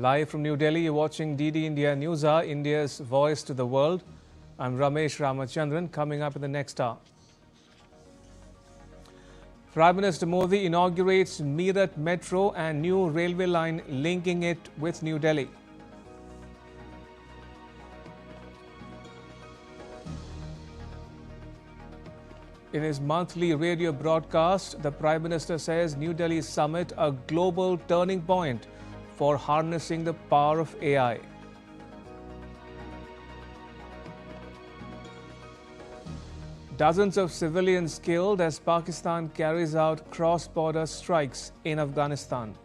Live from New Delhi, you're watching DD India Newshour, India's voice to the world. I'm Ramesh Ramachandran. Coming up in the next hour, Prime Minister Modi inaugurates Meerut Metro and new railway line linking it with New Delhi. In his monthly radio broadcast, the Prime Minister says New Delhi summit a global turning point for harnessing the power of AI. Dozens of civilians killed as Pakistan carries out cross-border strikes in Afghanistan.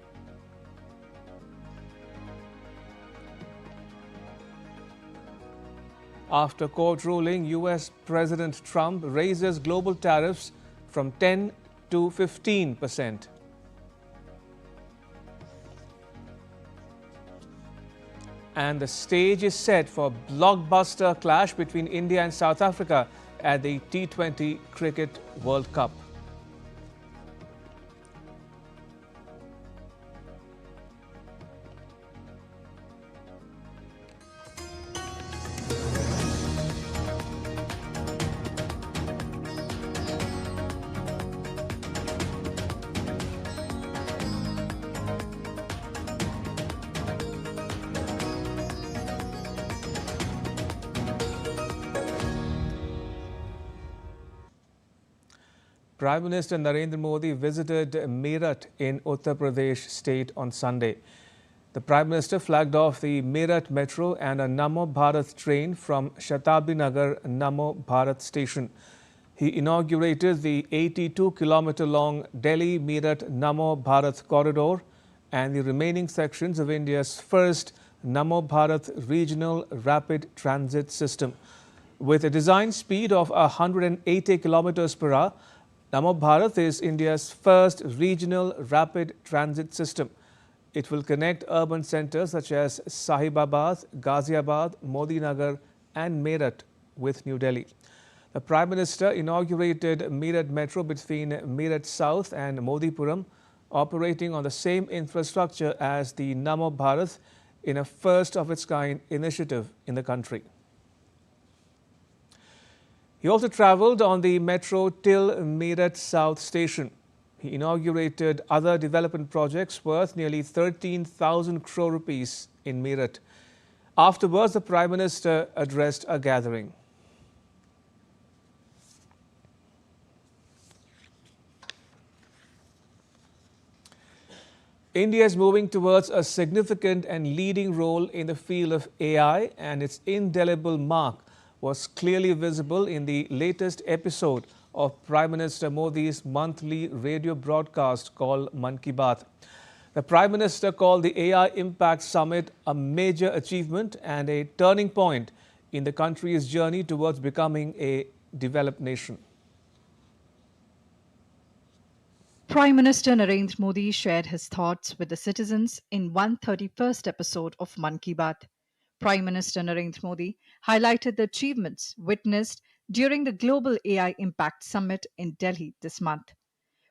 After court ruling, US President Trump raises global tariffs from 10 to 15%. And the stage is set for blockbuster clash between India and South Africa at the T20 Cricket World Cup. Prime Minister Narendra Modi visited Meerut in Uttar Pradesh state on Sunday. The Prime Minister flagged off the Meerut Metro and a Namo Bharat train from Shatabdi Nagar Namo Bharat station. He inaugurated the 82-kilometer-long Delhi-Meerut Namo Bharat corridor and the remaining sections of India's first Namo Bharat regional rapid transit system. With a design speed of 180 kilometers per hour, Namo Bharat is India's first regional rapid transit system. It will connect urban centres such as Sahibabad, Ghaziabad, Modinagar and Meerut with New Delhi. The Prime Minister inaugurated Meerut Metro between Meerut South and Modipuram, operating on the same infrastructure as the Namo Bharat in a first-of-its-kind initiative in the country. He also travelled on the metro till Meerut South Station. He inaugurated other development projects worth nearly 13,000 crore rupees in Meerut. Afterwards, the Prime Minister addressed a gathering. India is moving towards a significant and leading role in the field of AI, and its indelible mark was clearly visible in the latest episode of Prime Minister Modi's monthly radio broadcast called Mann Ki Baat. The Prime Minister called the AI Impact Summit a major achievement and a turning point in the country's journey towards becoming a developed nation. Prime Minister Narendra Modi shared his thoughts with the citizens in 131st episode of Mann Ki Baat. Prime Minister Narendra Modi highlighted the achievements witnessed during the Global AI Impact Summit in Delhi this month.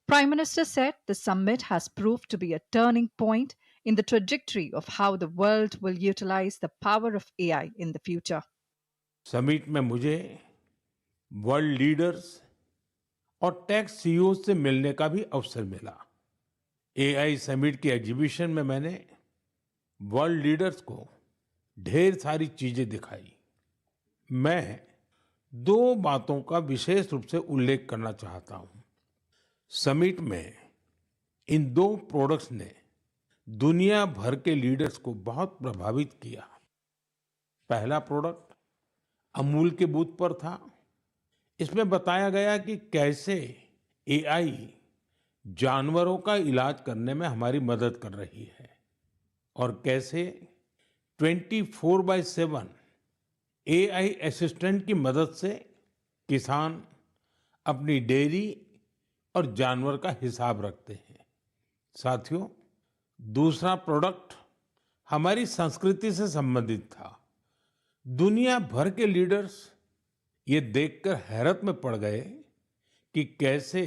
Prime Minister said the summit has proved to be a turning point in the trajectory of how the world will utilize the power of AI in the future. Summit में मुझे world leaders और take CEO से मिलने का भी अवसर मिला। AI summit की एग्जीबिशन में मैंने वर्ल्ड लीडर्स को ढेर सारी चीजें दिखाई। मैं दो बातों का विशेष रूप से उल्लेख करना चाहता हूं। समिट में इन दो प्रोडक्ट्स ने दुनिया भर के लीडर्स को बहुत प्रभावित किया। पहला प्रोडक्ट अमूल के बूथ पर था। इसमें बताया गया कि कैसे एआई जानवरों का इलाज करने में हमारी मदद कर रही है और कैसे 24/7 एआई असिस्टेंट की मदद से किसान अपनी डेयरी और जानवर का हिसाब रखते हैं। साथियों, दूसरा प्रोडक्ट हमारी संस्कृति से संबंधित था। दुनिया भर के लीडर्स ये देखकर हैरत में पड़ गए कि कैसे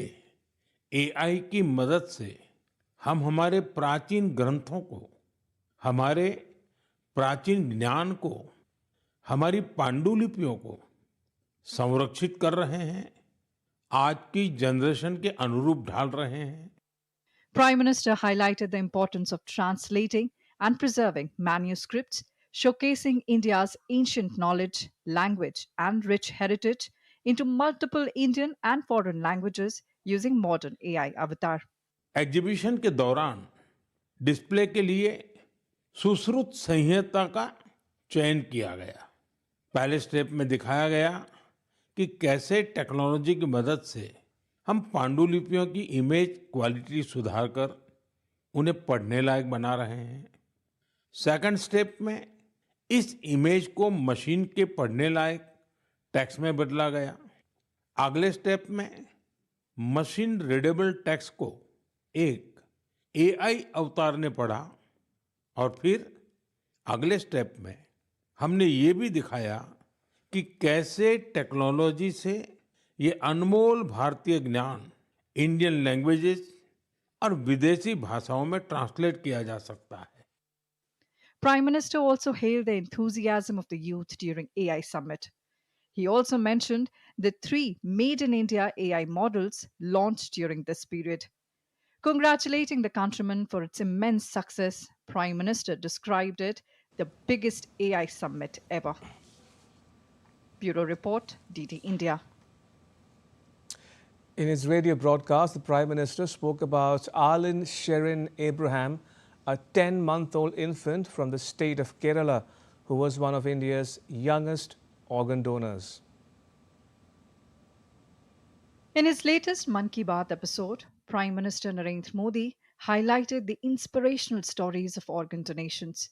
एआई की मदद से हम हमारे प्राचीन ग्रंथों को, हमारे प्राचीन ज्ञान को, हमारी पांडुलिपियों को संरक्षित कर रहे हैं, आज की जनरेशन के अनुरूप ढाल रहे हैं। Prime Minister highlighted the importance of translating and preserving manuscripts, showcasing India's ancient knowledge, language, and rich heritage into multiple Indian and foreign languages using modern AI avatar. Exhibition के दौरान डिस्प्ले के लिए सुश्रुत संहिता का चयन किया गया। पहले स्टेप में दिखाया गया कि कैसे टेक्नोलॉजी की मदद से हम पांडुलिपियों की इमेज क्वालिटी सुधारकर उन्हें पढ़ने लायक बना रहे हैं। सेकंड स्टेप में इस इमेज को मशीन के पढ़ने लायक टेक्स्ट में बदला गया। अगले स्टेप में मशीन रीडेबल टेक्स्ट को एक एआई अवतार ने पढ़ा और फिर अगले स्टेप में हमने ये भी दिखाया कि कैसे टेक्नोलॉजी से ये अनमोल भारतीय ज्ञान इंडियन लैंग्वेजेस और विदेशी भाषाओं में ट्रांसलेट किया जा सकता है। Prime Minister also hailed the enthusiasm of the youth during AI Summit. He also mentioned the 3 Made in India AI models launched during this period. Congratulating the countrymen for its immense success, Prime Minister described it the biggest AI summit ever. Bureau Report, DD India. In his radio broadcast, the Prime Minister spoke about Arlen Sherin Abraham, a 10-month-old infant from the state of Kerala, who was one of India's youngest organ donors. In his latest Mann Ki Baat episode, Prime Minister Narendra Modi highlighted the inspirational stories of organ donations.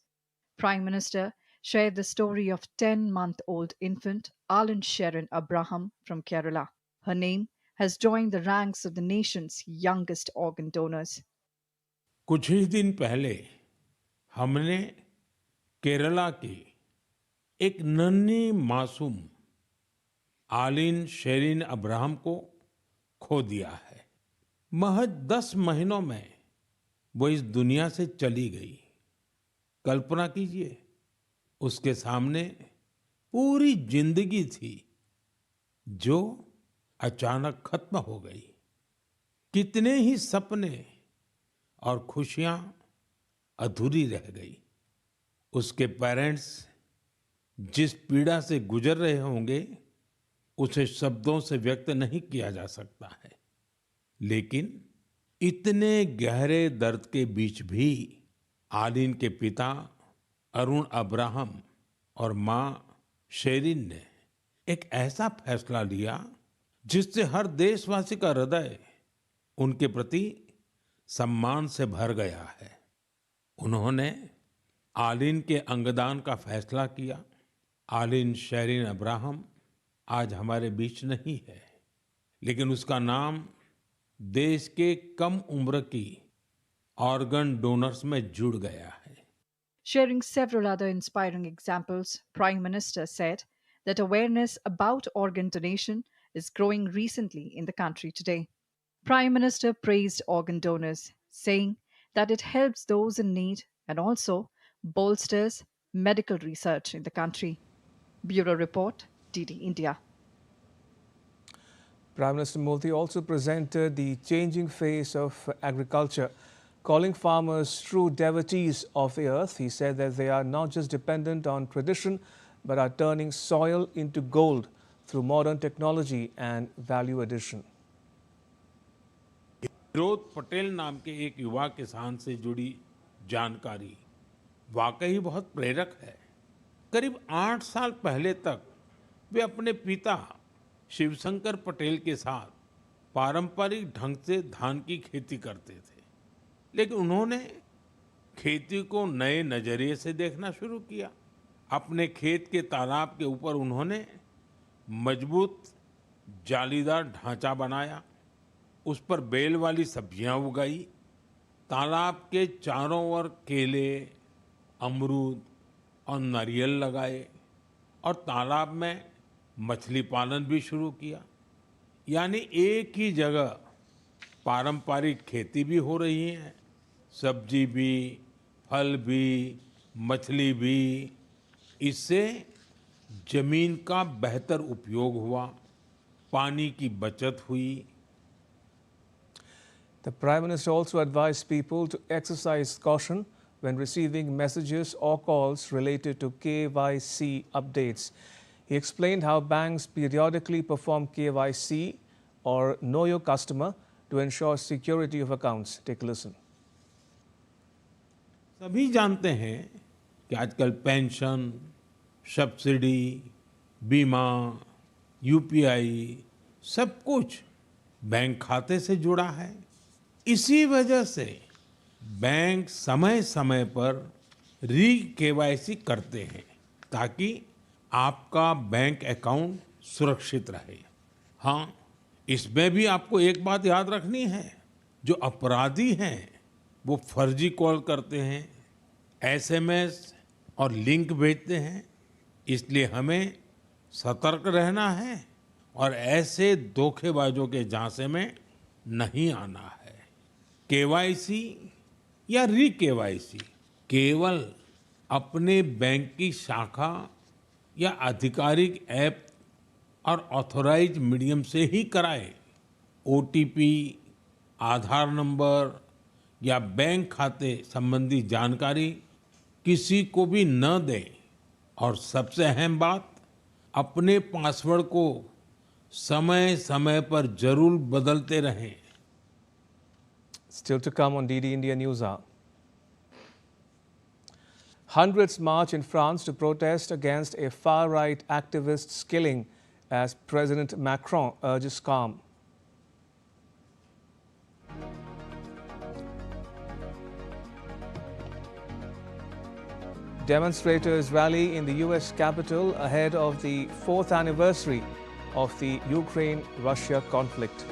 Prime Minister shared the story of 10-month-old infant Arlen Sherin Abraham from Kerala. Her name has joined the ranks of the nation's youngest organ donors. कुछ ही दिन पहले हमने केरला की एक नन्ही मासूम आलिन Sherin Abraham को खो दिया है। महज 10 महीनों में वो इस दुनिया से चली गई। कल्पना कीजिए, उसके सामने पूरी जिंदगी थी जो अचानक खत्म हो गई। कितने ही सपने और खुशियां अधूरी रह गई। उसके पेरेंट्स जिस पीड़ा से गुजर रहे होंगे उसे शब्दों से व्यक्त नहीं किया जा सकता है। लेकिन इतने गहरे दर्द के बीच भी आलिन के पिता अरुण अब्राहम और मां शेरिन ने एक ऐसा फैसला लिया जिससे हर देशवासी का हृदय उनके प्रति सम्मान से भर गया है। उन्होंने आलिन के अंगदान का फैसला किया। आलिन शेरिन अब्राहम आज हमारे बीच नहीं है, लेकिन उसका नाम देश के कम उम्र की ऑर्गन डोनर्स में जुड़ गया है। Sharing several other inspiring examples, Prime Minister said that awareness about organ donation is growing recently in the country today. Prime Minister praised organ donors, saying that it helps those in need and also bolsters medical research in the country. Bureau Report, DD India. Prime Minister Modi also presented the changing face of agriculture. Calling farmers true devotees of the earth, he said that they are not just dependent on tradition, but are turning soil into gold through modern technology and value addition. मीरूत Patel नाम के एक युवा किसान से जुड़ी जानकारी वाकई बहुत प्रेरक है। करीब 8 साल पहले तक वे अपने पिता शिवशंकर पटेल के साथ पारंपरिक ढंग से धान की खेती करते थे, लेकिन उन्होंने खेती को नए नजरिए से देखना शुरू किया। अपने खेत के तालाब के ऊपर उन्होंने मजबूत जालीदार ढांचा बनाया, उस पर बेल वाली सब्जियां उगाई, तालाब के चारों ओर केले, अमरूद और नारियल लगाए और तालाब में मछली पालन भी शुरू किया। यानी एक ही जगह पारंपरिक खेती भी हो रही है, सब्जी भी, फल भी, मछली भी, इससे जमीन का बेहतर उपयोग हुआ, पानी की बचत हुई। The Prime Minister also advised people to exercise caution when receiving messages or calls related to KYC updates. He explained how banks periodically perform KYC or Know Your Customer to ensure security of accounts. Take a listen. सभी जानते हैं कि आजकल pension, subsidy, बीमा, UPI सब कुछ bank खाते से जुड़ा है। इसी वजह से बैंक समय समय पर केवाईसी करते हैं ताकि आपका बैंक अकाउंट सुरक्षित रहे। हाँ, इसमें भी आपको एक बात याद रखनी है, जो अपराधी हैं वो फर्जी कॉल करते हैं, एसएमएस और लिंक भेजते हैं, इसलिए हमें सतर्क रहना है और ऐसे धोखेबाजों के झांसे में नहीं आना है। केवाईसी या री केवाईसी केवल अपने बैंक की शाखा या आधिकारिक ऐप और ऑथराइज्ड मीडियम से ही कराएं। ओटीपी, आधार नंबर या बैंक खाते संबंधी जानकारी किसी को भी न दें और सबसे अहम बात, अपने पासवर्ड को समय समय पर जरूर बदलते रहें। Still to come on DD India Newshour. Hundreds march in France to protest against a far-right activist's killing as President Macron urges calm. Demonstrators rally in the US capital ahead of the 4th anniversary of the Ukraine-Russia conflict.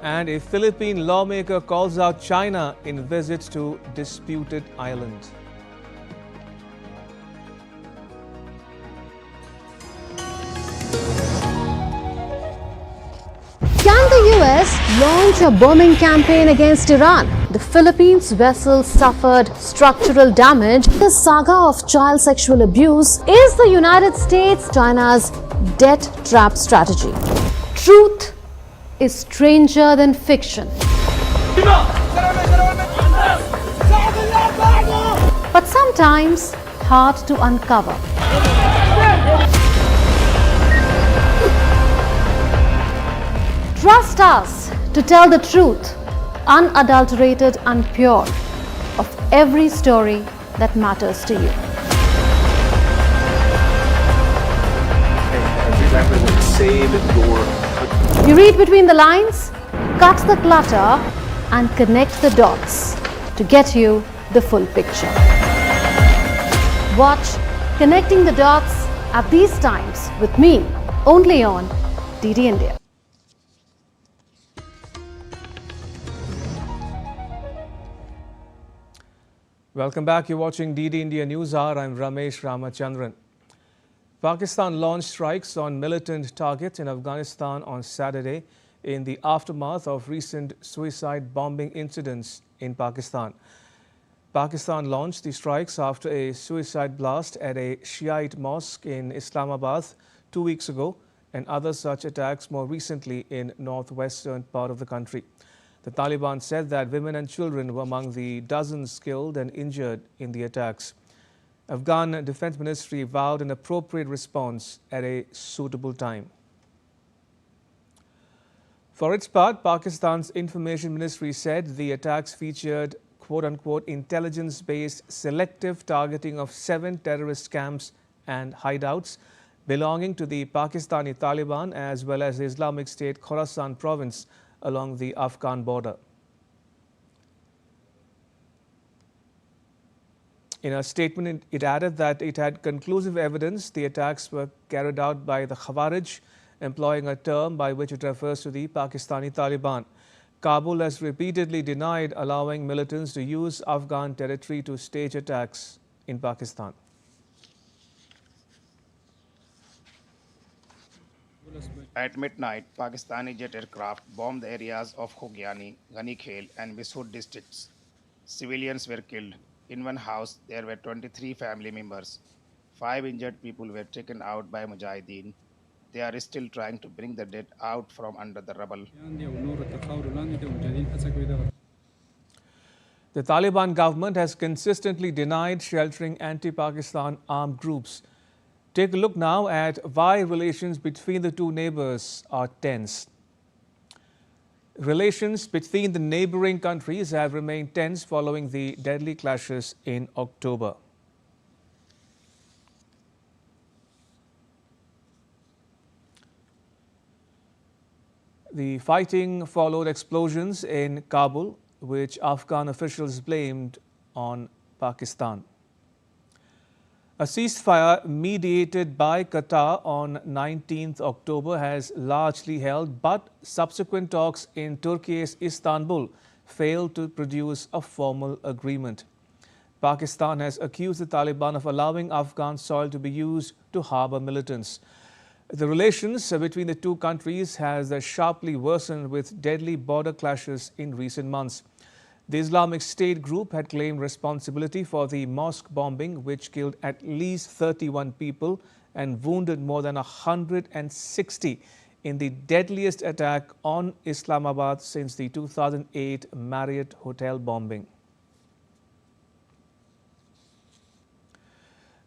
And a Philippine lawmaker calls out China in visit to disputed island. Can the US launch a bombing campaign against Iran? The Philippines vessel suffered structural damage. The saga of child sexual abuse is the United States China's debt trap strategy. Truth is stranger than fiction. But sometimes hard to uncover. Trust us to tell the truth, unadulterated and pure, of every story that matters to you. You read between the lines, cut the clutter, and connect the dots to get you the full picture. Watch Connecting the Dots at these times with me, only on DD India. Welcome back. You're watching DD India Newshour. I'm Ramesh Ramachandran. Pakistan launched strikes on militant targets in Afghanistan on Saturday in the aftermath of recent suicide bombing incidents in Pakistan. Pakistan launched the strikes after a suicide blast at a Shiite mosque in Islamabad 2 weeks ago and other such attacks more recently in northwestern part of the country. The Taliban said that women and children were among the dozens killed and injured in the attacks. Afghan Defense Ministry vowed an appropriate response at a suitable time. For its part, Pakistan's Information Ministry said the attacks featured quote-unquote intelligence-based selective targeting of 7 terrorist camps and hideouts belonging to the Pakistani Taliban as well as the Islamic State Khorasan province along the Afghan border. In a statement, it added that it had conclusive evidence the attacks were carried out by the Khawarij, employing a term by which it refers to the Pakistani Taliban. Kabul has repeatedly denied allowing militants to use Afghan territory to stage attacks in Pakistan. At midnight, Pakistani jet aircraft bombed the areas of Khogyani, Ghani Khel and Mishood districts. civilians were killed. In one house, there were 23 family members. 5 injured people were taken out by Mujahideen. They are still trying to bring the dead out from under the rubble. The Taliban government has consistently denied sheltering anti-Pakistan armed groups. Take a look now at why relations between the two neighbors are tense. Relations between the neighboring countries have remained tense following the deadly clashes in October. The fighting followed explosions in Kabul, which Afghan officials blamed on Pakistan. A ceasefire mediated by Qatar on 19th October has largely held, but subsequent talks in Turkey's Istanbul failed to produce a formal agreement. Pakistan has accused the Taliban of allowing Afghan soil to be used to harbor militants. The relations between the two countries has sharply worsened with deadly border clashes in recent months. The Islamic State group had claimed responsibility for the mosque bombing, which killed at least 31 people and wounded more than 160 in the deadliest attack on Islamabad since the 2008 Marriott hotel bombing.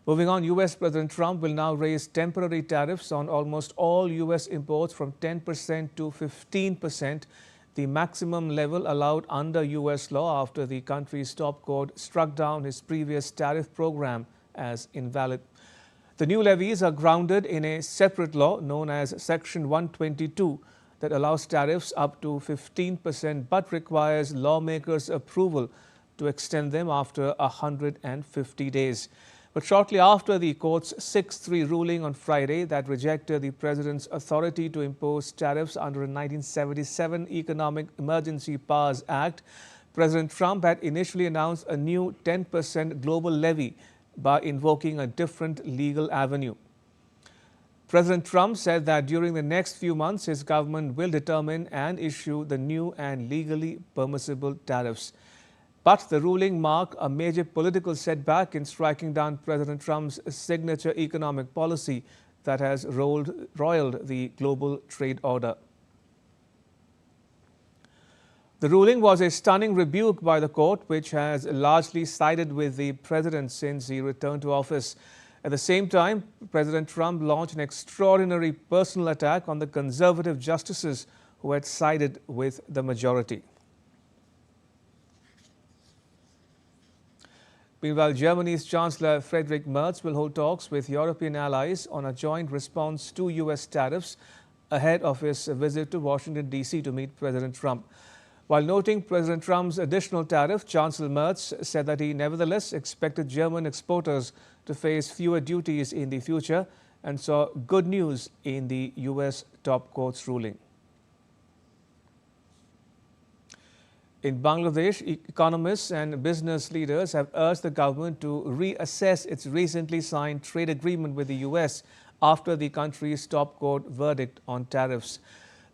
Moving on, US President Trump will now raise temporary tariffs on almost all US imports from 10% to 15%, the maximum level allowed under US law after the country's top court struck down his previous tariff program as invalid. The new levies are grounded in a separate law known as Section 122 that allows tariffs up to 15% but requires lawmakers' approval to extend them after 150 days. But shortly after the court's 6-3 ruling on Friday that rejected the president's authority to impose tariffs under a 1977 Economic Emergency Powers Act, President Trump had initially announced a new 10% global levy by invoking a different legal avenue. President Trump said that during the next few months, his government will determine and issue the new and legally permissible tariffs. But the ruling marked a major political setback in striking down President Trump's signature economic policy that has roiled the global trade order. The ruling was a stunning rebuke by the court, which has largely sided with the president since he returned to office. At the same time, President Trump launched an extraordinary personal attack on the conservative justices who had sided with the majority. Meanwhile, Germany's Chancellor Friedrich Merz will hold talks with European allies on a joint response to US tariffs ahead of his visit to Washington, D.C. to meet President Trump. While noting President Trump's additional tariff, Chancellor Merz said that he nevertheless expected German exporters to face fewer duties in the future and saw good news in the US top court's ruling. In Bangladesh, economists and business leaders have urged the government to reassess its recently signed trade agreement with the US after the country's top court verdict on tariffs.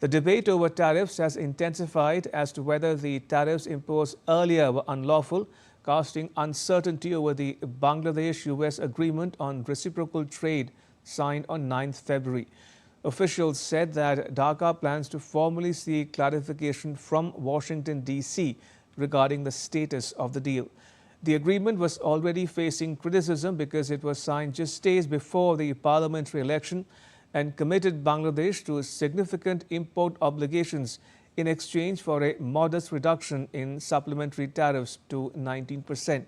The debate over tariffs has intensified as to whether the tariffs imposed earlier were unlawful, casting uncertainty over the Bangladesh-US agreement on reciprocal trade signed on 9th February. Officials said that Dhaka plans to formally seek clarification from Washington, D.C. regarding the status of the deal. The agreement was already facing criticism because it was signed just days before the parliamentary election and committed Bangladesh to significant import obligations in exchange for a modest reduction in supplementary tariffs to 19%.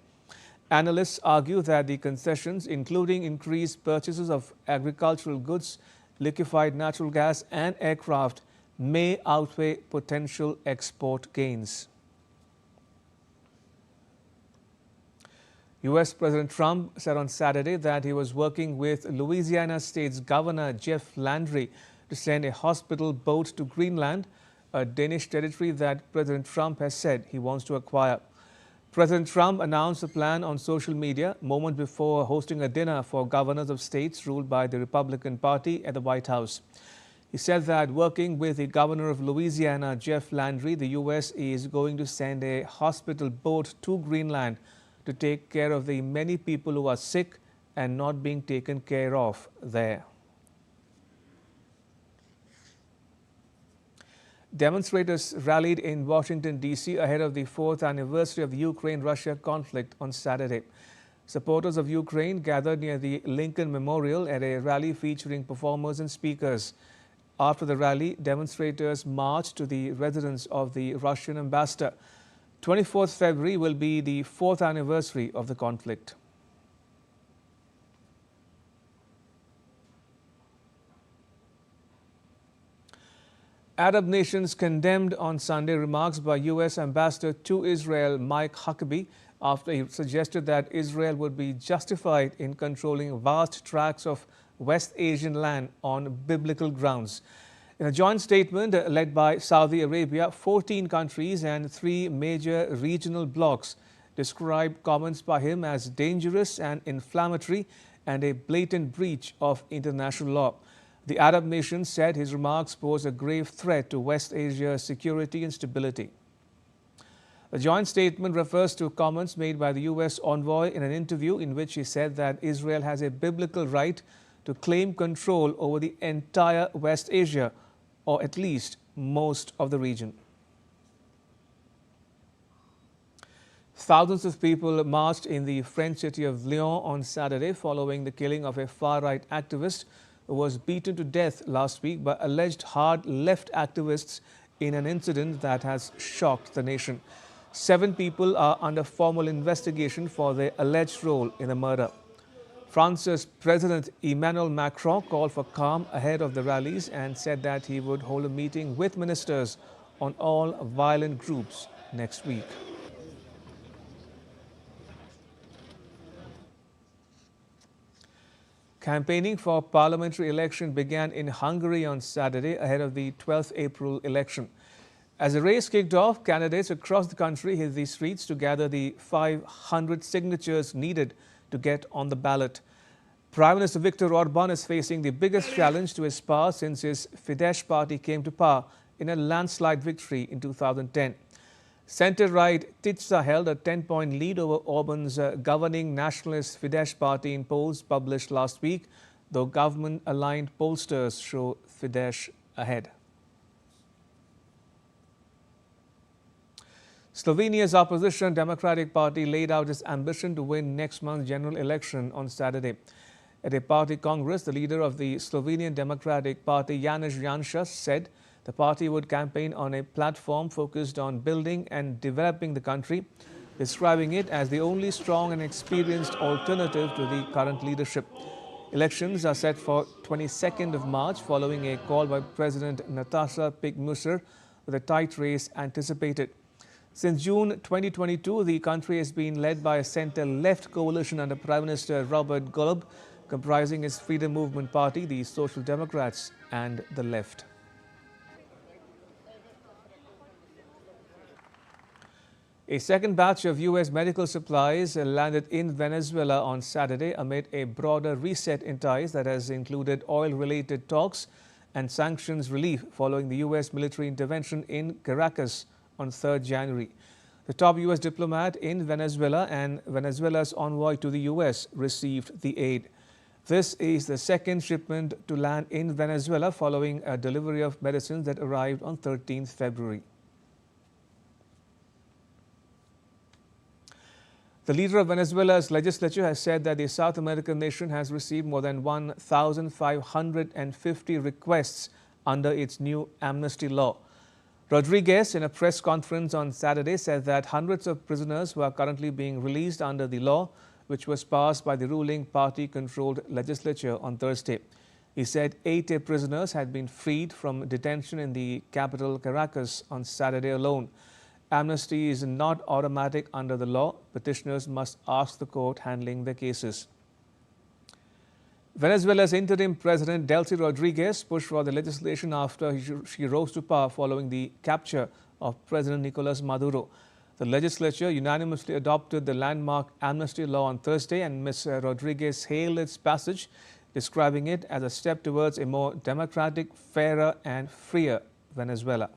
Analysts argue that the concessions, including increased purchases of agricultural goods, liquefied natural gas and aircraft, may outweigh potential export gains. US President Trump said on Saturday that he was working with Louisiana State's Governor Jeff Landry to send a hospital boat to Greenland, a Danish territory that President Trump has said he wants to acquire. President Trump announced the plan on social media moments before hosting a dinner for governors of states ruled by the Republican Party at the White House. He said that working with the governor of Louisiana, Jeff Landry, the U.S. is going to send a hospital boat to Greenland to take care of the many people who are sick and not being taken care of there. Demonstrators rallied in Washington, D.C. ahead of the 4th anniversary of the Ukraine-Russia conflict on Saturday. Supporters of Ukraine gathered near the Lincoln Memorial at a rally featuring performers and speakers. After the rally, demonstrators marched to the residence of the Russian ambassador. 24th February will be the 4th anniversary of the conflict. Arab nations condemned on Sunday remarks by U.S. Ambassador to Israel Mike Huckabee after he suggested that Israel would be justified in controlling vast tracts of West Asian land on biblical grounds. In a joint statement led by Saudi Arabia, 14 countries and 3 major regional blocs described comments by him as dangerous and inflammatory and a blatant breach of international law. The Arab nations said his remarks pose a grave threat to West Asia's security and stability. The joint statement refers to comments made by the U.S. envoy in an interview in which he said that Israel has a biblical right to claim control over the entire West Asia, or at least most of the region. Thousands of people marched in the French city of Lyon on Saturday following the killing of a far-right activist who was beaten to death last week by alleged hard left activists in an incident that has shocked the nation. 7 people are under formal investigation for their alleged role in the murder. France's President Emmanuel Macron called for calm ahead of the rallies and said that he would hold a meeting with ministers on all violent groups next week. Campaigning for parliamentary election began in Hungary on Saturday ahead of the 12th April election. As the race kicked off, candidates across the country hit the streets to gather the 500 signatures needed to get on the ballot. Prime Minister Viktor Orban is facing the biggest challenge to his power since his Fidesz party came to power in a landslide victory in 2010. Centre-right Tisza held a 10-point lead over Orban's governing nationalist Fidesz party in polls published last week, though government-aligned pollsters show Fidesz ahead. Slovenia's opposition Democratic Party laid out its ambition to win next month's general election on Saturday. At a party congress, the leader of the Slovenian Democratic Party, Janez Janša, said the party would campaign on a platform focused on building and developing the country, describing it as the only strong and experienced alternative to the current leadership. Elections are set for 22nd of March following a call by President Nataša Pirc-Musar with a tight race anticipated. Since June 2022, the country has been led by a centre-left coalition under Prime Minister Robert Golob, comprising its Freedom Movement Party, the Social Democrats and the Left. A second batch of U.S. medical supplies landed in Venezuela on Saturday amid a broader reset in ties that has included oil-related talks and sanctions relief following the U.S. military intervention in Caracas on 3rd January. The top U.S. diplomat in Venezuela and Venezuela's envoy to the U.S. received the aid. This is the second shipment to land in Venezuela following a delivery of medicines that arrived on 13th February. The leader of Venezuela's legislature has said that the South American nation has received more than 1,550 requests under its new amnesty law. Rodriguez, in a press conference on Saturday, said that hundreds of prisoners who are currently being released under the law, which was passed by the ruling party-controlled legislature on Thursday. He said 8 prisoners had been freed from detention in the capital Caracas on Saturday alone. Amnesty is not automatic under the law. Petitioners must ask the court handling their cases. Venezuela's interim president Delcy Rodriguez pushed for the legislation after she rose to power following the capture of President Nicolas Maduro. The legislature unanimously adopted the landmark amnesty law on Thursday, and Ms. Rodriguez hailed its passage, describing it as a step towards a more democratic, fairer and freer Venezuela.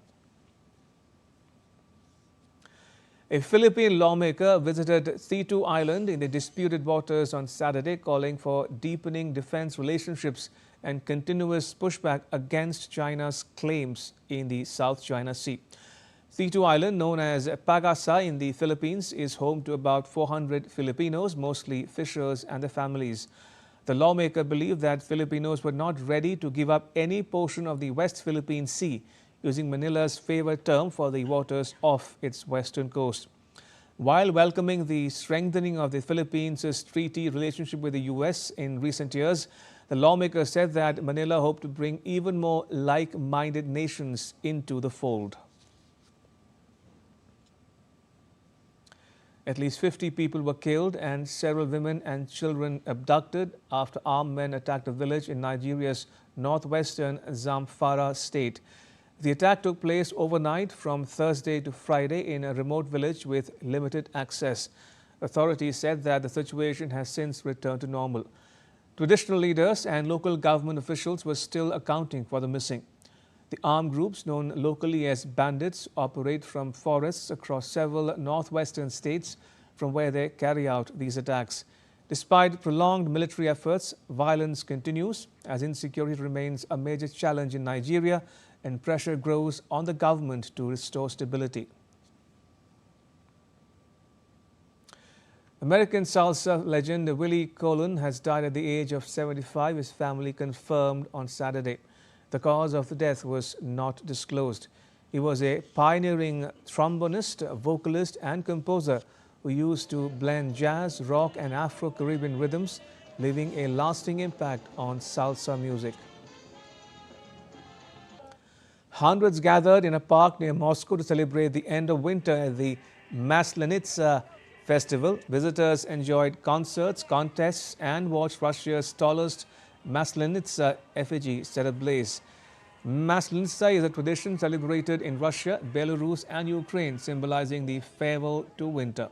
A Philippine lawmaker visited Situ Island in the disputed waters on Saturday, calling for deepening defense relationships and continuous pushback against China's claims in the South China Sea. Situ Island, known as Pagasa in the Philippines, is home to about 400 Filipinos, mostly fishers and their families. The lawmaker believed that Filipinos were not ready to give up any portion of the West Philippine Sea, using Manila's favored term for the waters off its western coast. While welcoming the strengthening of the Philippines' treaty relationship with the US in recent years, the lawmaker said that Manila hoped to bring even more like-minded nations into the fold. At least 50 people were killed and several women and children abducted after armed men attacked a village in Nigeria's northwestern Zamfara state. The attack took place overnight from Thursday to Friday in a remote village with limited access. Authorities said that the situation has since returned to normal. Traditional leaders and local government officials were still accounting for the missing. The armed groups, known locally as bandits, operate from forests across several northwestern states from where they carry out these attacks. Despite prolonged military efforts, violence continues as insecurity remains a major challenge in Nigeria and pressure grows on the government to restore stability. American salsa legend Willie Colon has died at the age of 75, his family confirmed on Saturday. The cause of the death was not disclosed. He was a pioneering trombonist, vocalist and composer who used to blend jazz, rock and Afro-Caribbean rhythms, leaving a lasting impact on salsa music. Hundreds gathered in a park near Moscow to celebrate the end of winter at the Maslenitsa festival. Visitors enjoyed concerts, contests and watched Russia's tallest Maslenitsa effigy set ablaze. Maslenitsa is a tradition celebrated in Russia, Belarus and Ukraine, symbolizing the farewell to winter.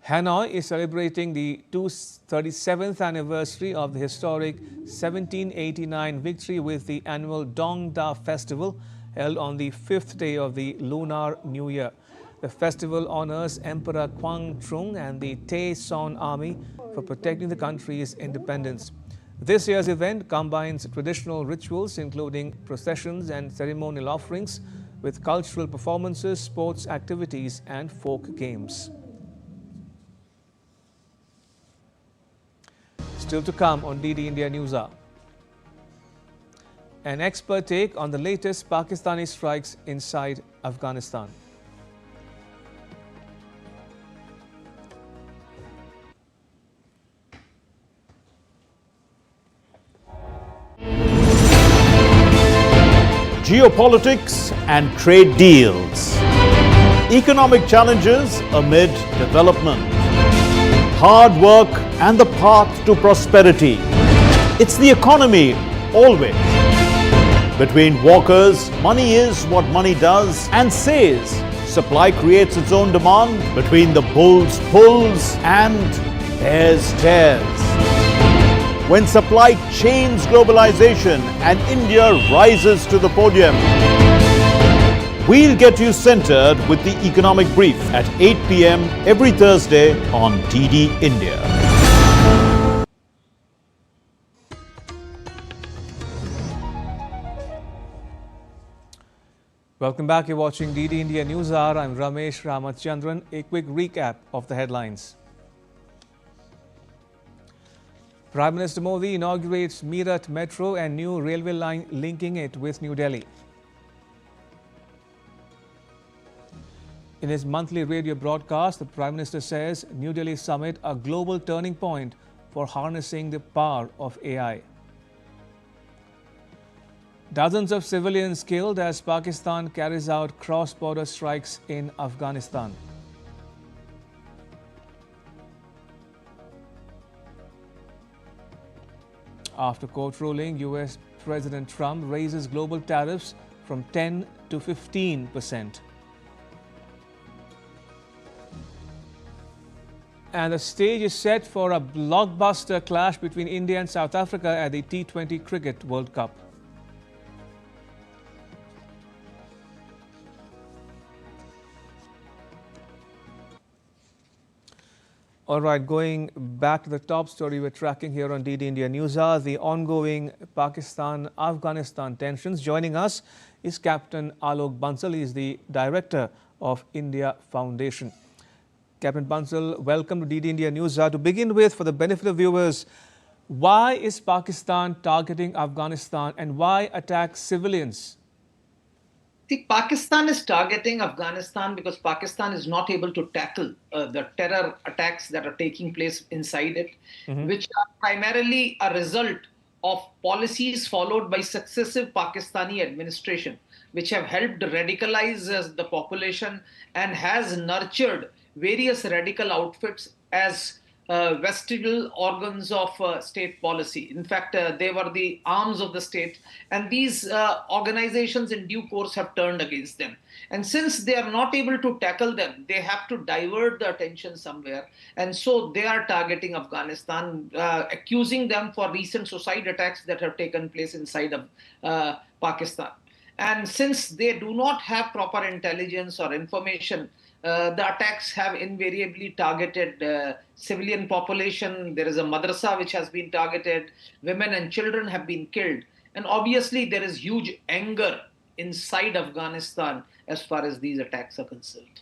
Hanoi is celebrating the 237th anniversary of the historic 1789 victory with the annual Dong Da Festival held on the 5th day of the Lunar New Year. The festival honors Emperor Quang Trung and the Tay Son Army for protecting the country's independence. This year's event combines traditional rituals including processions and ceremonial offerings with cultural performances, sports activities and folk games. Still to come on DD India Newshour. An expert take on the latest Pakistani strikes inside Afghanistan. Geopolitics and trade deals. Economic challenges amid development. Hard work and the path to prosperity. It's the economy, always. Between walkers, money is what money does and says. Supply creates its own demand. Between the bulls pulls and bears tears. When supply chains globalization and India rises to the podium. We'll get you centered with the economic brief at 8 p.m. every Thursday on DD India. Welcome back. You're watching DD India Newshour. I'm Ramesh Ramachandran. A quick recap of the headlines. Prime Minister Modi inaugurates Meerut Metro and new railway line linking it with New Delhi. In his monthly radio broadcast, the Prime Minister says New Delhi summit a global turning point for harnessing the power of AI. Dozens of civilians killed as Pakistan carries out cross-border strikes in Afghanistan. After court ruling, US President Trump raises global tariffs from 10 to 15%. And the stage is set for a blockbuster clash between India and South Africa at the T20 Cricket World Cup. All right, going back to the top story we're tracking here on DD India Newshour, the ongoing Pakistan-Afghanistan tensions. Joining us is Captain Alok Bansal. He is the director of India Foundation. Captain Bansal, welcome to DD India Newshour. To begin with, for the benefit of viewers, why is Pakistan targeting Afghanistan and why attack civilians? See, Pakistan is targeting Afghanistan because Pakistan is not able to tackle the terror attacks that are taking place inside it, which are primarily a result of policies followed by successive Pakistani administration, which have helped radicalize the population and has nurtured various radical outfits as vestigial organs of state policy. In fact, they were the arms of the state, and these organizations in due course have turned against them. And since they are not able to tackle them, they have to divert the attention somewhere. And so they are targeting Afghanistan, accusing them for recent suicide attacks that have taken place inside of Pakistan. And since they do not have proper intelligence or information, the attacks have invariably targeted civilian population. There is a madrasa which has been targeted. Women and children have been killed. And obviously, there is huge anger inside Afghanistan as far as these attacks are concerned.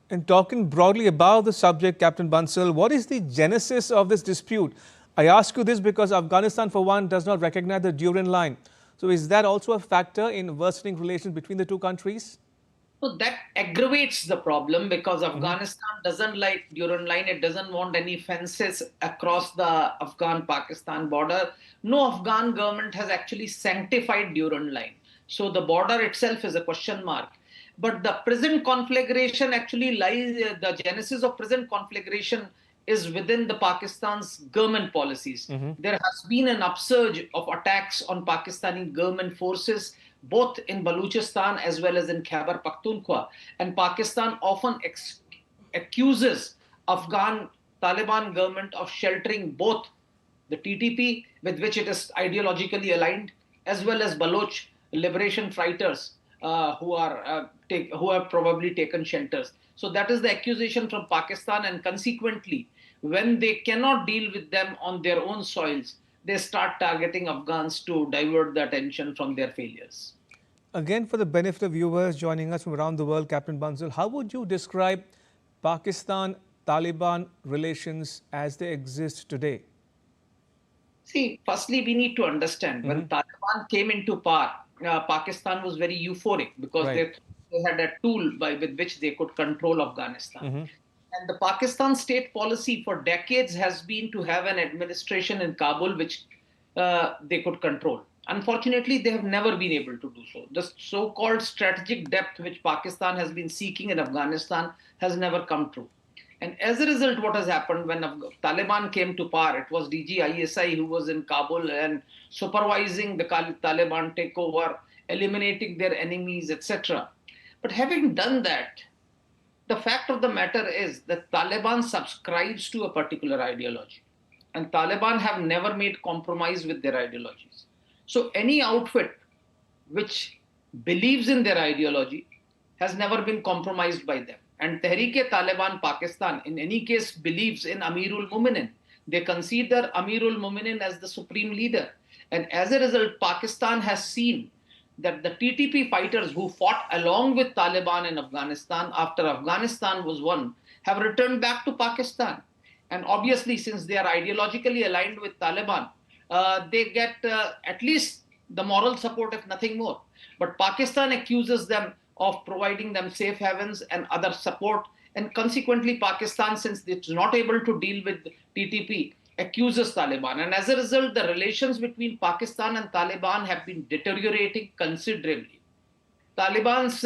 And talking broadly about the subject, Captain Bansal, what is the genesis of this dispute? I ask you this because Afghanistan, for one, does not recognize the Durand line. So is that also a factor in worsening relations between the two countries? So that aggravates the problem because Afghanistan doesn't like Durand line. It doesn't want any fences across the Afghan-Pakistan border. No Afghan government has actually sanctified Durand line. So the border itself is a question mark. But the present conflagration actually lies, the genesis of present conflagration is within the Pakistan's government policies. There has been an upsurge of attacks on Pakistani government forces, both in Balochistan as well as in Khyber Pakhtunkhwa. And Pakistan often accuses Afghan Taliban government of sheltering both the TTP, with which it is ideologically aligned, as well as Baloch liberation fighters who have probably taken shelters. So that is the accusation from Pakistan, and consequently, when they cannot deal with them on their own soils, they start targeting Afghans to divert the attention from their failures. Again, for the benefit of viewers joining us from around the world, Captain Bansal, how would you describe Pakistan-Taliban relations as they exist today? See, firstly, we need to understand when Taliban came into power, Pakistan was very euphoric because they had a tool with which they could control Afghanistan. And the Pakistan state policy for decades has been to have an administration in Kabul which they could control. Unfortunately, they have never been able to do so. The so-called strategic depth which Pakistan has been seeking in Afghanistan has never come true. And as a result, what has happened when Taliban came to power, it was DG ISI who was in Kabul and supervising the Taliban takeover, eliminating their enemies, etc. But having done that, the fact of the matter is that Taliban subscribes to a particular ideology, and Taliban have never made compromise with their ideologies. So any outfit which believes in their ideology has never been compromised by them. And Tehreek-e-Taliban Pakistan, in any case, believes in Amirul Mu'minin. They consider Amirul Mu'minin as the supreme leader. And as a result, Pakistan has seen that the TTP fighters who fought along with Taliban in Afghanistan after Afghanistan was won have returned back to Pakistan. And obviously, since they are ideologically aligned with Taliban, they get at least the moral support, if nothing more. But Pakistan accuses them of providing them safe havens and other support. And consequently, Pakistan, since it's not able to deal with TTP, accuses Taliban. And as a result, the relations between Pakistan and Taliban have been deteriorating considerably. Taliban's,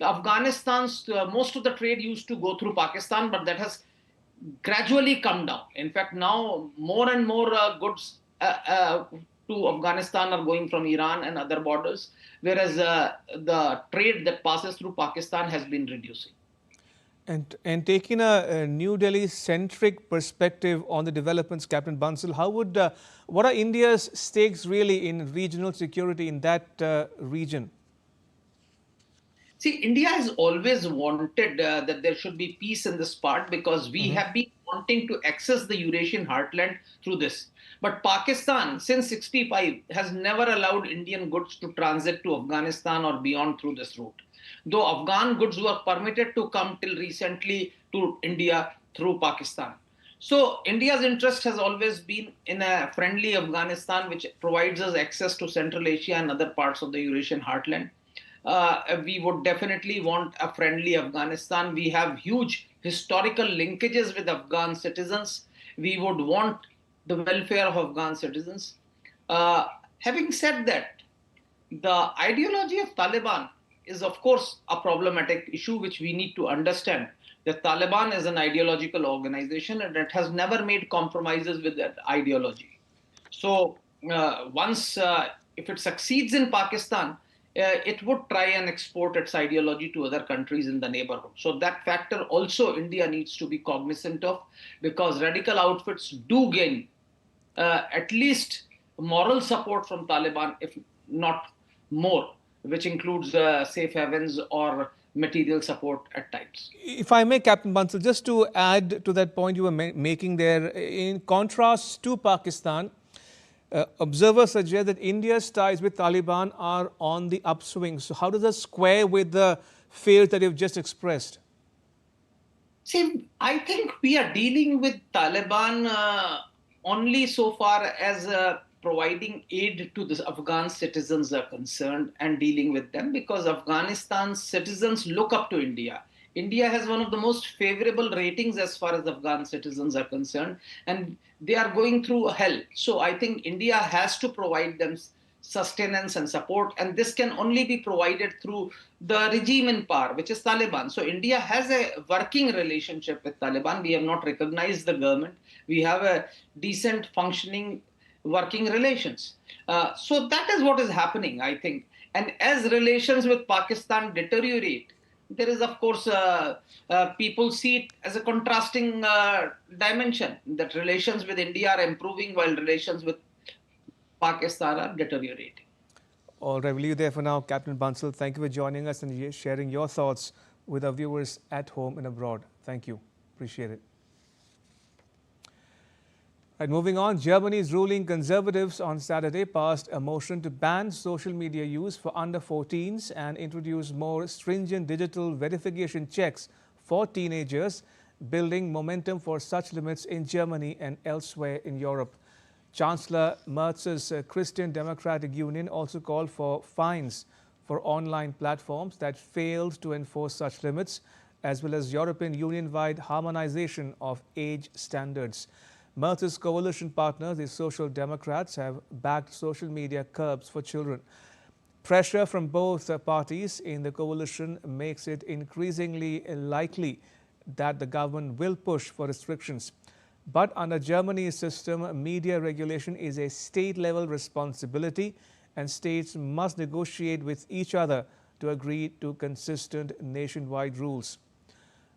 Afghanistan's, most of the trade used to go through Pakistan, but that has gradually come down. In fact, now more and more goods to Afghanistan are going from Iran and other borders, whereas the trade that passes through Pakistan has been reducing. And taking a New Delhi-centric perspective on the developments, Captain Bansal, what are India's stakes really in regional security in that region? See, India has always wanted that there should be peace in this part because we have been wanting to access the Eurasian heartland through this. But Pakistan, since 65, has never allowed Indian goods to transit to Afghanistan or beyond through this route. Though Afghan goods were permitted to come till recently to India through Pakistan. So India's interest has always been in a friendly Afghanistan, which provides us access to Central Asia and other parts of the Eurasian heartland. We would definitely want a friendly Afghanistan. We have huge historical linkages with Afghan citizens. We would want the welfare of Afghan citizens. Having said that, the ideology of Taliban is, of course, a problematic issue which we need to understand. The Taliban is an ideological organization and it has never made compromises with that ideology. So if it succeeds in Pakistan, it would try and export its ideology to other countries in the neighborhood. So that factor also India needs to be cognizant of, because radical outfits do gain at least moral support from Taliban, if not more, which includes safe havens or material support at times. If I may, Captain Bansal, just to add to that point you were making there, in contrast to Pakistan, observers suggest that India's ties with Taliban are on the upswing. So how does that square with the fears that you've just expressed? See, I think we are dealing with Taliban only so far as providing aid to the Afghan citizens are concerned and dealing with them, because Afghanistan's citizens look up to India. India has one of the most favorable ratings as far as Afghan citizens are concerned, and they are going through hell. So I think India has to provide them sustenance and support, and this can only be provided through the regime in power, which is Taliban. So India has a working relationship with Taliban. We have not recognized the government. We have a decent functioning working relations. So that is what is happening, I think. And as relations with Pakistan deteriorate, there is, of course, people see it as a contrasting dimension, that relations with India are improving while relations with Pakistan are deteriorating. All right, we'll leave you there for now, Captain Bansal. Thank you for joining us and sharing your thoughts with our viewers at home and abroad. Thank you. Appreciate it. Right, moving on, Germany's ruling Conservatives on Saturday passed a motion to ban social media use for under 14s and introduce more stringent digital verification checks for teenagers, building momentum for such limits in Germany and elsewhere in Europe. Chancellor Merz's Christian Democratic Union also called for fines for online platforms that failed to enforce such limits, as well as European Union-wide harmonization of age standards. Merz's coalition partners, the Social Democrats, have backed social media curbs for children. Pressure from both parties in the coalition makes it increasingly likely that the government will push for restrictions. But under Germany's system, media regulation is a state-level responsibility, and states must negotiate with each other to agree to consistent nationwide rules.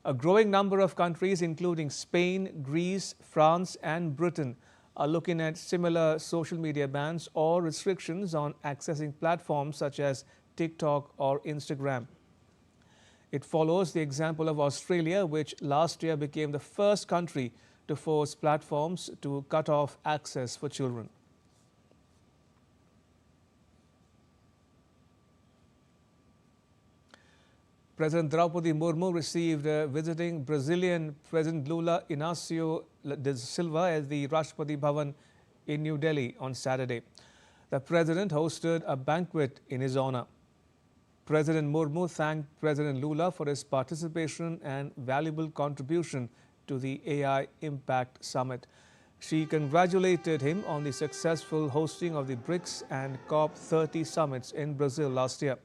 A growing number of countries, including Spain, Greece, France and Britain, are looking at similar social media bans or restrictions on accessing platforms such as TikTok or Instagram. It follows the example of Australia, which last year became the first country to force platforms to cut off access for children. President Draupadi Murmu received visiting Brazilian President Lula Inácio da Silva at the Rashtrapati Bhavan in New Delhi on Saturday. The president hosted a banquet in his honor. President Murmu thanked President Lula for his participation and valuable contribution to the AI Impact Summit. She congratulated him on the successful hosting of the BRICS and COP30 summits in Brazil last year.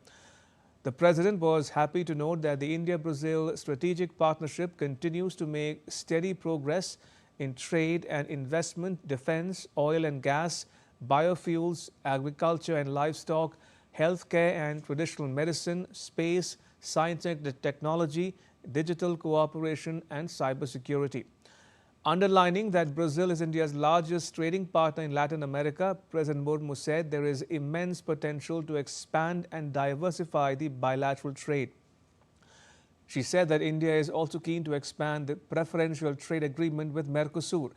The president was happy to note that the India-Brazil strategic partnership continues to make steady progress in trade and investment, defense, oil and gas, biofuels, agriculture and livestock, healthcare and traditional medicine, space, science and technology, digital cooperation and cybersecurity. Underlining that Brazil is India's largest trading partner in Latin America, President Murmu said there is immense potential to expand and diversify the bilateral trade. She said that India is also keen to expand the preferential trade agreement with Mercosur.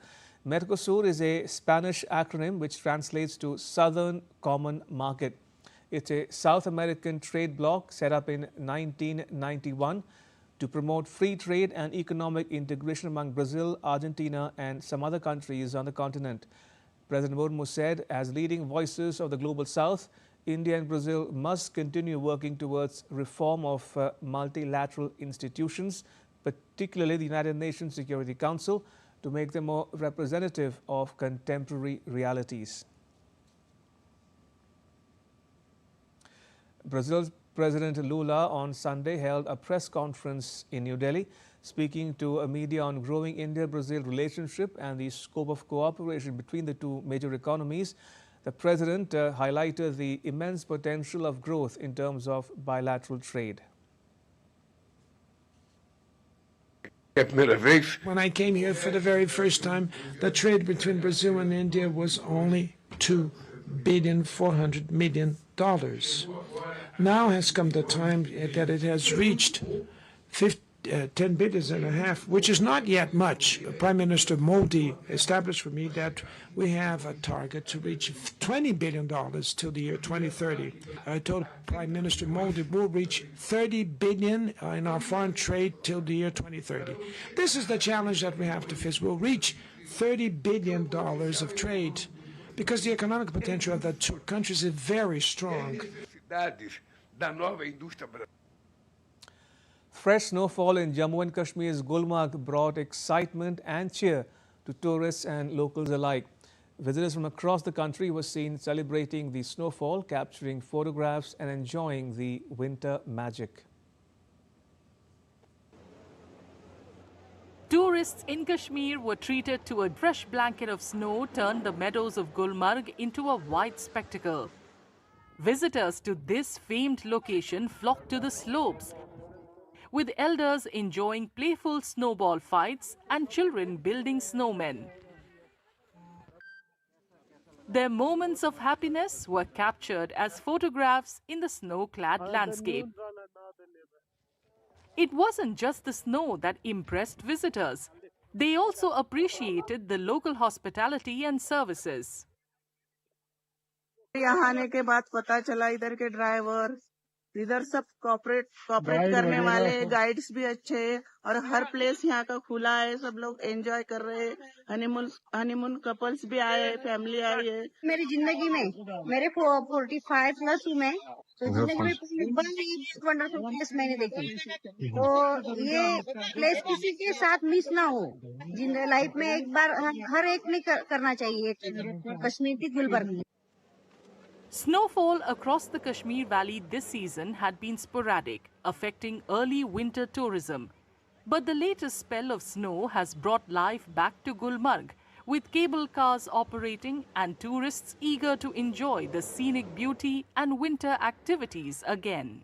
Mercosur is a Spanish acronym which translates to Southern Common Market. It's a South American trade bloc set up in 1991 to promote free trade and economic integration among Brazil, Argentina and some other countries on the continent. President Murmu said, as leading voices of the Global South, India and Brazil must continue working towards reform of multilateral institutions, particularly the United Nations Security Council, to make them more representative of contemporary realities. Brazil's President Lula on Sunday held a press conference in New Delhi, speaking to a media on growing India-Brazil relationship and the scope of cooperation between the two major economies. The President highlighted the immense potential of growth in terms of bilateral trade. When I came here for the very first time, the trade between Brazil and India was only $2.4 billion. Now has come the time that it has reached 10 billion and a half, which is not yet much. Prime Minister Modi established for me that we have a target to reach $20 billion till the year 2030. I told Prime Minister Modi we'll reach 30 billion in our foreign trade till the year 2030. This is the challenge that we have to face. We'll reach $30 billion of trade because the economic potential of the two countries is very strong. Fresh snowfall in Jammu and Kashmir's Gulmarg brought excitement and cheer to tourists and locals alike. Visitors from across the country were seen celebrating the snowfall, capturing photographs and enjoying the winter magic. Tourists in Kashmir were treated to a fresh blanket of snow turned the meadows of Gulmarg into a white spectacle. Visitors to this famed location flocked to the slopes, with elders enjoying playful snowball fights and children building snowmen. Their moments of happiness were captured as photographs in the snow-clad landscape. It wasn't just the snow that impressed visitors. They also appreciated the local hospitality and services. यहाँ आने के बाद पता चला इधर के driver इधर सब कॉपरेट करने वाले गाइड्स भी अच्छे हैं और हर प्लेस यहाँ का खुला है सब लोग एंजॉय कर रहे हैं हनीमून कपल्स भी आए हैं फैमिली आई है मेरी जिंदगी में मेरे 45 प्लस हूँ मैं तो जिंदगी में वंडरफुल प्लेस मैंने देखी तो ये प्लेस किसी के साथ मिस ना हो लाइफ में एक बार हर एक ने करना चाहिए कश्मीर की Gulberg. Snowfall across the Kashmir Valley this season had been sporadic, affecting early winter tourism. But the latest spell of snow has brought life back to Gulmarg, with cable cars operating and tourists eager to enjoy the scenic beauty and winter activities again.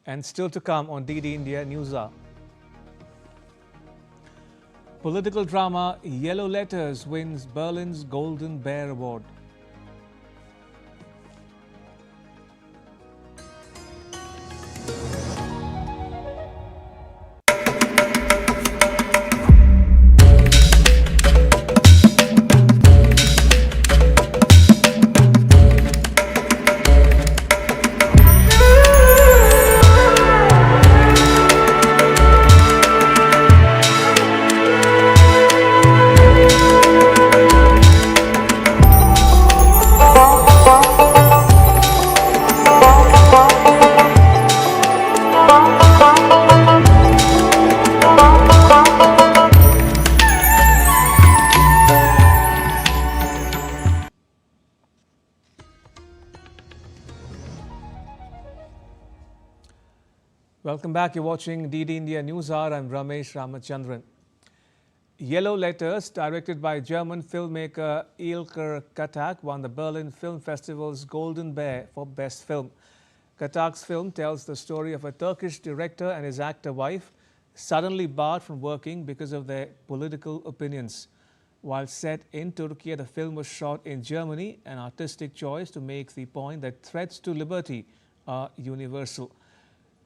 And still to come on DD India Newshour. Political drama Yellow Letters wins Berlin's Golden Bear Award. Welcome back. You're watching DD India Newshour. I'm Ramesh Ramachandran. Yellow Letters, directed by German filmmaker Ilker Katak, won the Berlin Film Festival's Golden Bear for Best Film. Katak's film tells the story of a Turkish director and his actor wife suddenly barred from working because of their political opinions. While set in Turkey, the film was shot in Germany, an artistic choice to make the point that threats to liberty are universal.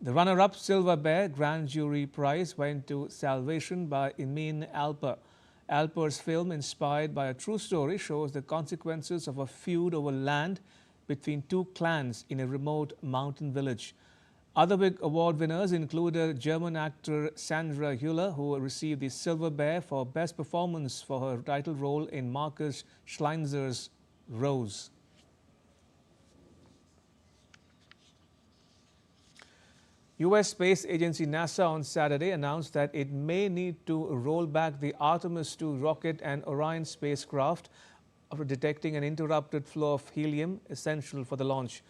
The runner-up Silver Bear Grand Jury Prize went to Salvation by Emin Alper. Alper's film, inspired by a true story, shows the consequences of a feud over land between two clans in a remote mountain village. Other big award winners included German actor Sandra Hüller, who received the Silver Bear for Best Performance for her title role in Marcus Schleinzer's Rose. U.S. Space Agency NASA on Saturday announced that it may need to roll back the Artemis II rocket and Orion spacecraft after detecting an interrupted flow of helium essential for the launch.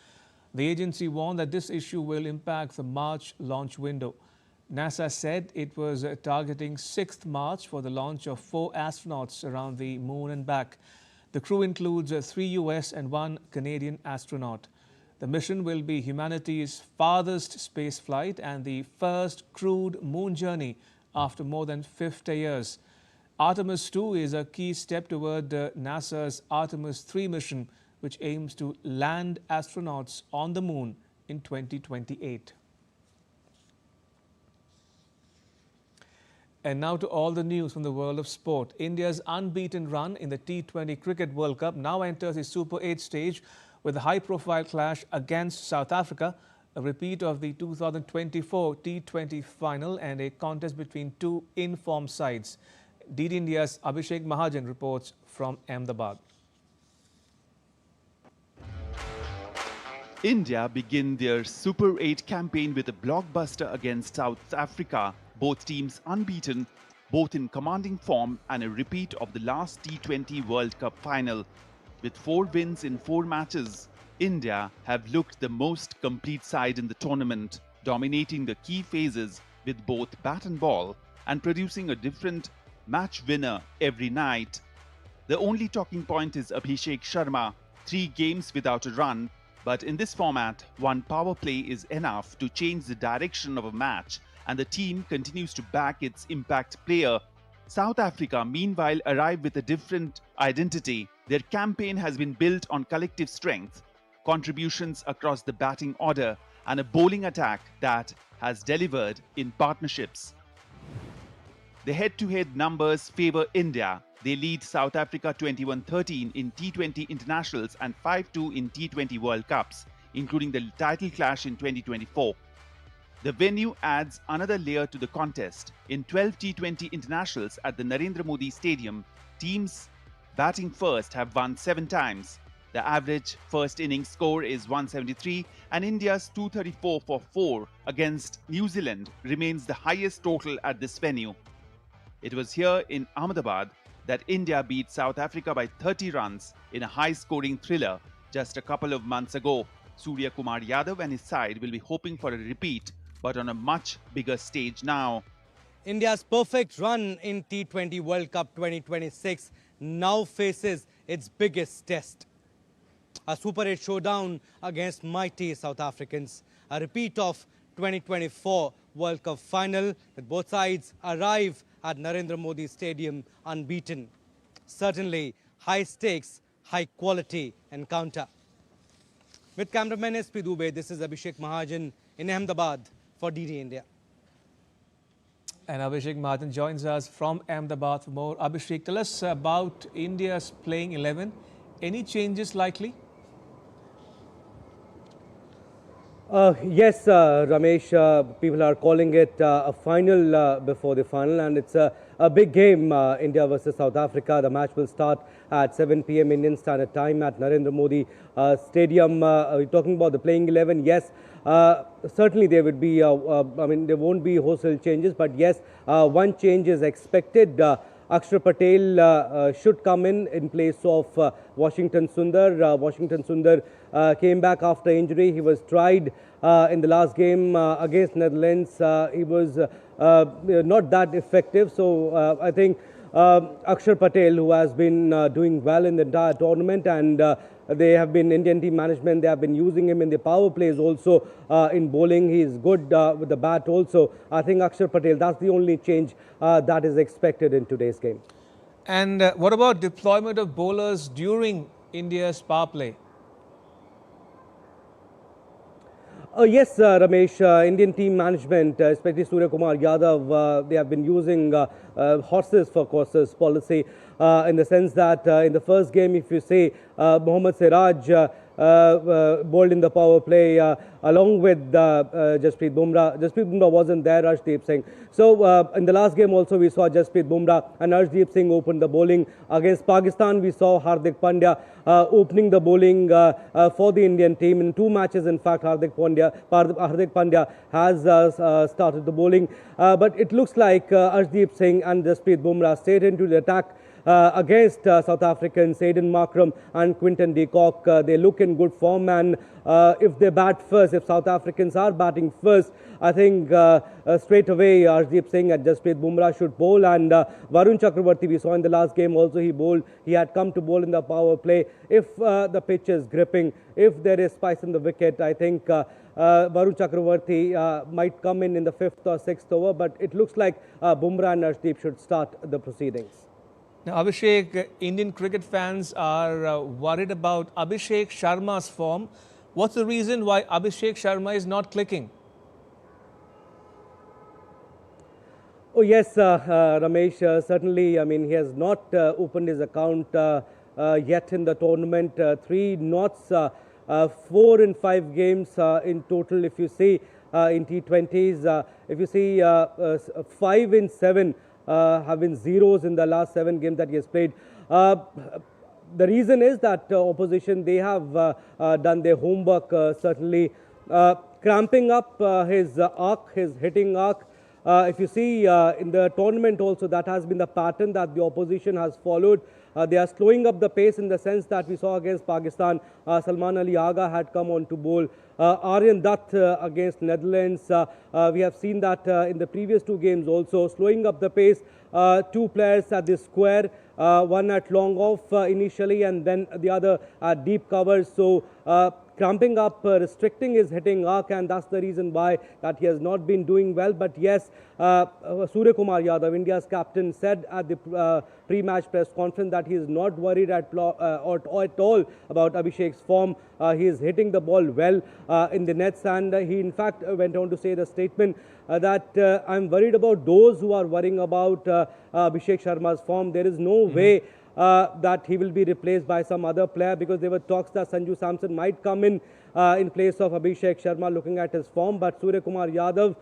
The agency warned that this issue will impact the March launch window. NASA said it was targeting 6th March for the launch of 4 astronauts around the moon and back. The crew includes 3 U.S. and 1 Canadian astronaut. The mission will be humanity's farthest space flight and the first crewed moon journey after more than 50 years. Artemis II is a key step toward NASA's Artemis III mission, which aims to land astronauts on the moon in 2028. And now to all the news from the world of sport. India's unbeaten run in the T20 Cricket World Cup now enters the Super 8 stage with a high-profile clash against South Africa, a repeat of the 2024 T20 final and a contest between two in-form sides. DD India's Abhishek Mahajan reports from Ahmedabad. India begin their Super 8 campaign with a blockbuster against South Africa. Both teams unbeaten, both in commanding form, and a repeat of the last T20 World Cup final. With 4 wins in 4 matches, India have looked the most complete side in the tournament, dominating the key phases with both bat and ball and producing a different match winner every night. The only talking point is Abhishek Sharma, 3 games without a run, but in this format, 1 power play is enough to change the direction of a match, and the team continues to back its impact player. South Africa, meanwhile, arrive with a different identity. Their campaign has been built on collective strength, contributions across the batting order, and a bowling attack that has delivered in partnerships. The head-to-head numbers favour India. They lead South Africa 21-13 in T20 internationals and 5-2 in T20 World Cups, including the title clash in 2024. The venue adds another layer to the contest. In 12 T20 internationals at the Narendra Modi Stadium, teams batting first have won 7 times. The average first innings score is 173, and India's 234 for 4 against New Zealand remains the highest total at this venue. It was here in Ahmedabad that India beat South Africa by 30 runs in a high-scoring thriller just a couple of months ago. Surya Kumar Yadav and his side will be hoping for a repeat, but on a much bigger stage now. India's perfect run in T20 World Cup 2026 now faces its biggest test. A Super 8 showdown against mighty South Africans. A repeat of 2024 World Cup final with both sides arrive at Narendra Modi Stadium unbeaten. Certainly high stakes, high quality encounter. With cameraman SP Dubey, this is Abhishek Mahajan in Ahmedabad for DD India. And Abhishek Mahajan joins us from Ahmedabad for more. Abhishek, tell us about India's playing 11. Any changes likely? Yes, Ramesh, people are calling it a final before the final, and it's a big game, India versus South Africa. The match will start at 7 p.m. Indian Standard Time at Narendra Modi Stadium. We're talking about the playing 11. Yes, certainly there would be, there won't be wholesale changes, but yes, one change is expected. Akshar Patel should come in place of Washington Sundar. Washington Sundar came back after injury. He was tried in the last game against Netherlands. He was not that effective. So I think Akshar Patel, who has been doing well in the entire tournament, and they have been, Indian team management, they have been using him in the power plays also in bowling. He is good with the bat also. I think Akshar Patel, that's the only change that is expected in today's game. And what about deployment of bowlers during India's power play? Yes, Ramesh, Indian team management, especially Surya Kumar Yadav, they have been using horses for courses policy in the sense that in the first game, if you say Mohammad Siraj bowled in the power play along with Jasprit Bumrah. Jasprit Bumrah wasn't there, Arshdeep Singh. So in the last game also we saw Jasprit Bumrah and Arshdeep Singh open the bowling. Against Pakistan we saw Hardik Pandya opening the bowling for the Indian team. In 2 matches, in fact, Hardik Pandya has started the bowling. But it looks like Arshdeep Singh and Jasprit Bumrah stayed into the attack against South Africans, Aiden Markram and Quinton de Kock. They look in good form, and if they bat first, if South Africans are batting first, I think straight away Arshdeep Singh and Jasprit Bumrah should bowl. And Varun Chakravarti, we saw in the last game also, he bowled. He had come to bowl in the power play. If the pitch is gripping, if there is spice in the wicket, I think Varun Chakravarti might come in the 5th or 6th over. But it looks like Bumrah and Arshdeep should start the proceedings. Now, Abhishek, Indian cricket fans are worried about Abhishek Sharma's form. What's the reason why Abhishek Sharma is not clicking? Oh yes, Ramesh, certainly, I mean, he has not opened his account yet in the tournament. 3 knots, 4 in 5 games in total, if you see in T20s. If you see 5 in 7 have been zeros in the last 7 games that he has played. The reason is that opposition, they have done their homework, certainly cramping up his arc, his hitting arc. If you see in the tournament also, that has been the pattern that the opposition has followed. They are slowing up the pace in the sense that we saw against Pakistan. Salman Ali Agha had come on to bowl. Aryan Dutt against Netherlands. We have seen that in the previous 2 games also, slowing up the pace. 2 players at the square, one at long off initially, and then the other at deep covers. So cramping up, restricting his hitting arc, and that's the reason why that he has not been doing well. But yes, Surya Kumar Yadav, India's captain, said at the pre-match press conference that he is not worried at all about Abhishek's form. He is hitting the ball well in the nets, and he in fact went on to say the statement that I'm worried about those who are worrying about Abhishek Sharma's form. There is no way that he will be replaced by some other player, because there were talks that Sanju Samson might come in place of Abhishek Sharma, looking at his form. But Surya Kumar Yadav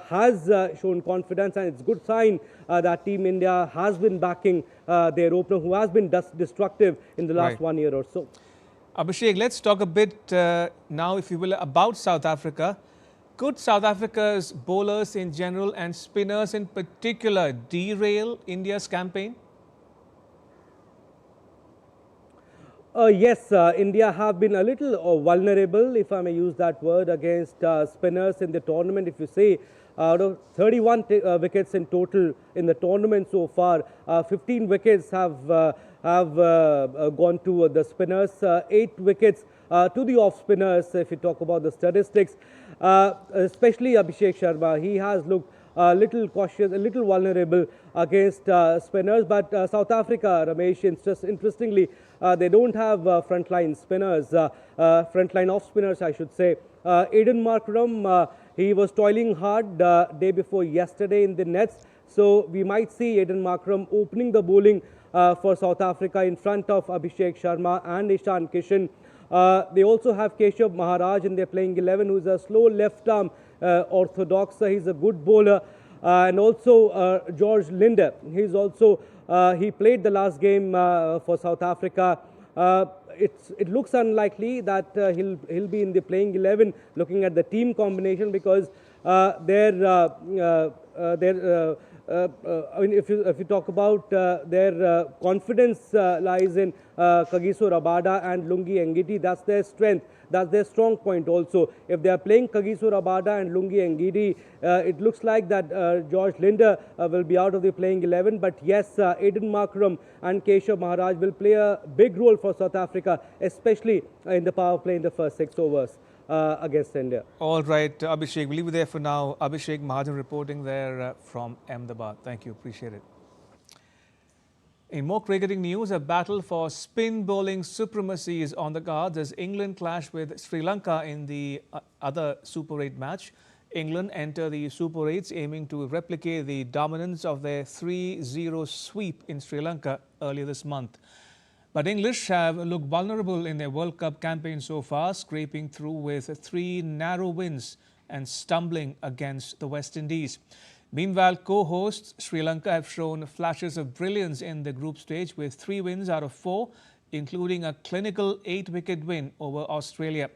has shown confidence, and it's a good sign that Team India has been backing their opener, who has been destructive in the last 1 year or so. Abhishek, let's talk a bit now, if you will, about South Africa. Could South Africa's bowlers in general and spinners in particular derail India's campaign? Yes, India have been a little vulnerable, if I may use that word, against spinners in the tournament. If you see, out of 31 wickets in total in the tournament so far, 15 wickets have gone to the spinners, 8 wickets to the off spinners. If you talk about the statistics, especially Abhishek Sharma, he has looked a little cautious, a little vulnerable against spinners. But South Africa, Ramesh, interestingly, they don't have frontline spinners, frontline off spinners, I should say. Aiden Markram, he was toiling hard day before yesterday in the nets. So we might see Aiden Markram opening the bowling for South Africa in front of Abhishek Sharma and Ishan Kishan. They also have Keshav Maharaj in their playing 11, who is a slow left-arm orthodox. He's a good bowler. And also George Linde. He's also he played the last game for South Africa. It looks unlikely that he'll be in the playing 11, looking at the team combination, because their I mean, if you talk about their confidence lies in Kagiso Rabada and Lungi Engidi. That's their strength. That's their strong point also. If they are playing Kagiso Rabada and Lungi Engidi, it looks like that George Linder will be out of the playing 11. But yes, Aiden Markram and Keshav Maharaj will play a big role for South Africa, especially in the power play in the first 6 overs against India. All right, Abhishek, we'll leave you there for now. Abhishek Mahajan reporting there from Ahmedabad. Thank you. Appreciate it. In more cricketing news, a battle for spin bowling supremacy is on the cards as England clash with Sri Lanka in the other Super 8 match. England enter the Super 8s aiming to replicate the dominance of their 3-0 sweep in Sri Lanka earlier this month. But English have looked vulnerable in their World Cup campaign so far, scraping through with 3 narrow wins and stumbling against the West Indies. Meanwhile, co-hosts Sri Lanka have shown flashes of brilliance in the group stage with 3 wins out of 4, including a clinical 8-wicket win over Australia.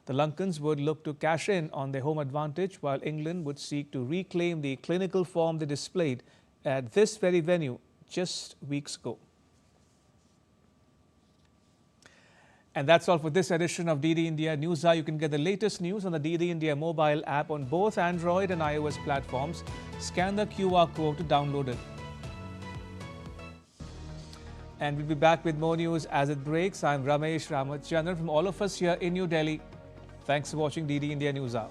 The Lankans would look to cash in on their home advantage, while England would seek to reclaim the clinical form they displayed at this very venue just weeks ago. And that's all for this edition of DD India Newshour. You can get the latest news on the DD India mobile app on both Android and iOS platforms. Scan the QR code to download it. And we'll be back with more news as it breaks. I'm Ramesh Ramachandran from all of us here in New Delhi. Thanks for watching DD India Newshour.